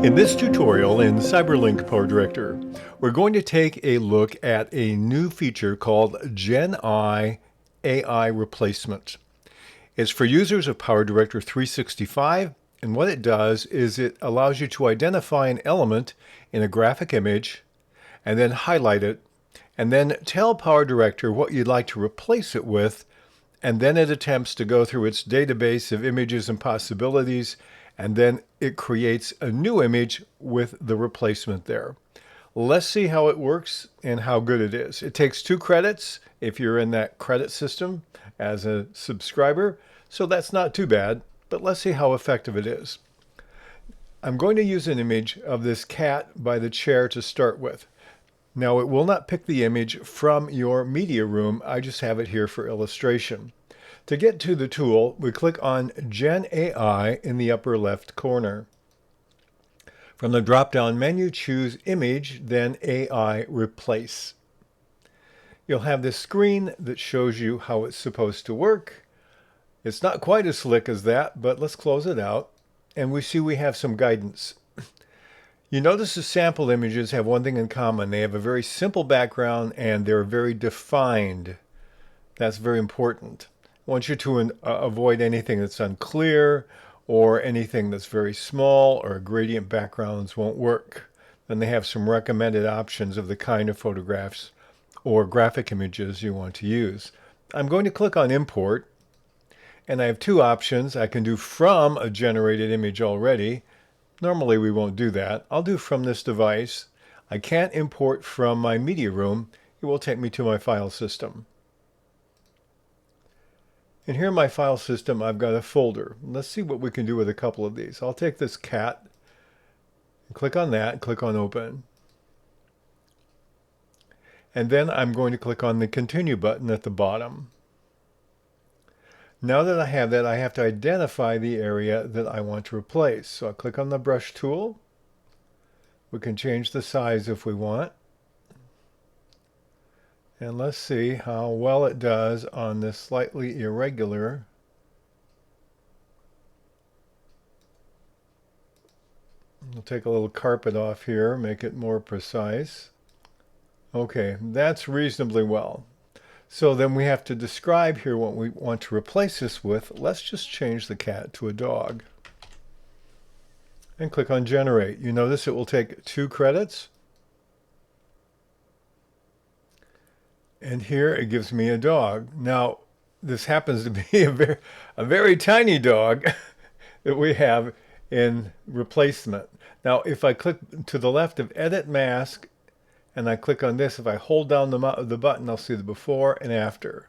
In this tutorial in CyberLink PowerDirector, we're going to take a look at a new feature called Gen AI Replacement. It's for users of PowerDirector 365, and what it does is it allows you to identify an element in a graphic image and then highlight it, and then tell PowerDirector what you'd like to replace it with, and then it attempts to go through its database of images and possibilities, and then it creates a new image with the replacement there. Let's see how it works and how good it is. It takes 2 credits if you're in that credit system as a subscriber, so that's not too bad, but let's see how effective it is. I'm going to use an image of this cat by the chair to start with. Now, it will not pick the image from your media room. I just have it here for illustration. To get to the tool, we click on Gen AI in the upper left corner. From the drop-down menu, choose Image, then AI Replace. You'll have this screen that shows you how it's supposed to work. It's not quite as slick as that, but let's close it out. And we see we have some guidance. You notice the sample images have one thing in common. They have a very simple background and they're very defined. That's very important. I want you to avoid anything that's unclear or anything that's very small, or gradient backgrounds won't work. Then they have some recommended options of the kind of photographs or graphic images you want to use. I'm going to click on Import, and I have 2 options. I can do from a generated image already. Normally we won't do that. I'll do from this device. I can't import from my media room. It will take me to my file system. And here in my file system, I've got a folder. Let's see what we can do with a couple of these. I'll take this cat, and click on that, and click on Open. And then I'm going to click on the Continue button at the bottom. Now that I have that, I have to identify the area that I want to replace. So I'll click on the brush tool. We can change the size if we want. And let's see how well it does on this slightly irregular. We'll take a little carpet off here, make it more precise. Okay, that's reasonably well. So then we have to describe here what we want to replace this with. Let's just change the cat to a dog. And click on Generate. You notice it will take 2 credits. And here it gives me a dog. Now, this happens to be a very tiny dog that we have in replacement. Now, if I click to the left of Edit Mask, and I click on this, if I hold down the button, I'll see the before and after.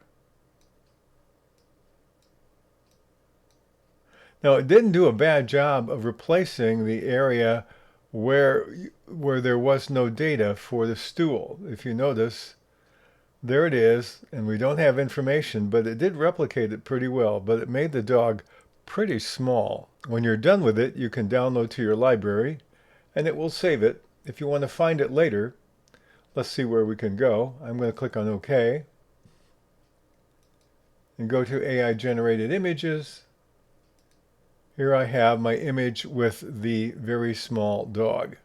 Now, it didn't do a bad job of replacing the area where there was no data for the stool. If you notice, there it is, and we don't have information, but it did replicate it pretty well, but it made the dog pretty small. When you're done with it, you can download to your library, and it will save it. If you want to find it later, let's see where we can go. I'm going to click on OK and go to AI Generated Images. Here I have my image with the very small dog.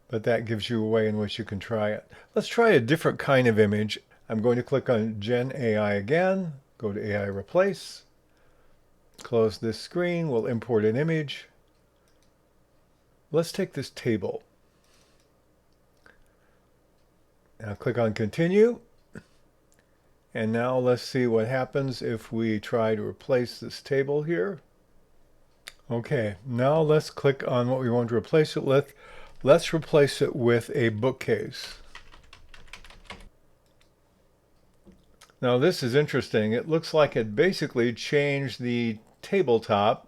But that gives you a way in which you can try it. Let's try a different kind of image. I'm going to click on Gen AI again, go to AI Replace, close this screen, we'll import an image. Let's take this table. Now click on Continue. And now let's see what happens if we try to replace this table here. Okay, now let's click on what we want to replace it with. Let's replace it with a bookcase. Now this is interesting. It looks like it basically changed the tabletop.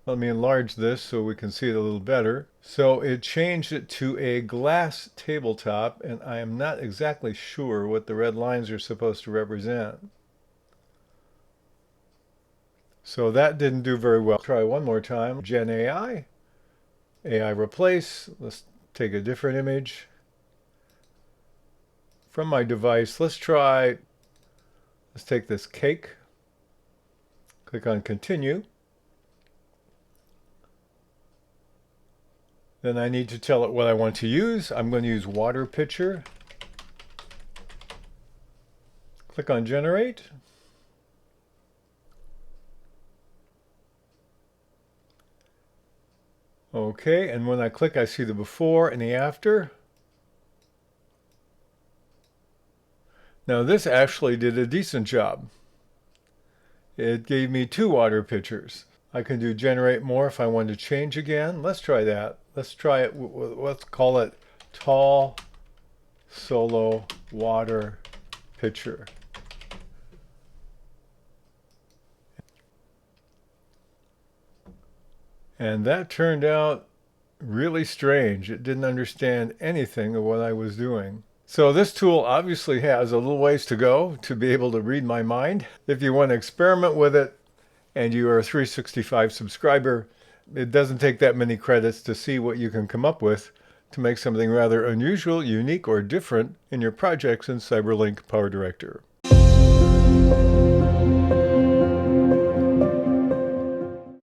Let me enlarge this so we can see it a little better. So it changed it to a glass tabletop, and I am not exactly sure what the red lines are supposed to represent. So that didn't do very well. Try one more time. Gen AI. AI Replace. Let's take a different image from my device. Let's take this cake. Click on Continue. Then I need to tell it what I want to use. I'm going to use water pitcher. Click on generate. Okay, and when I click, I see the before and the after. Now this actually did a decent job. It gave me 2 water pitchers. I can do generate more if I want to change again. Let's try that. Let's try it. Let's call it tall solo water pitcher. And that turned out really strange. It didn't understand anything of what I was doing. So this tool obviously has a little ways to go to be able to read my mind. If you want to experiment with it and you are a 365 subscriber, it doesn't take that many credits to see what you can come up with to make something rather unusual, unique, or different in your projects in CyberLink PowerDirector.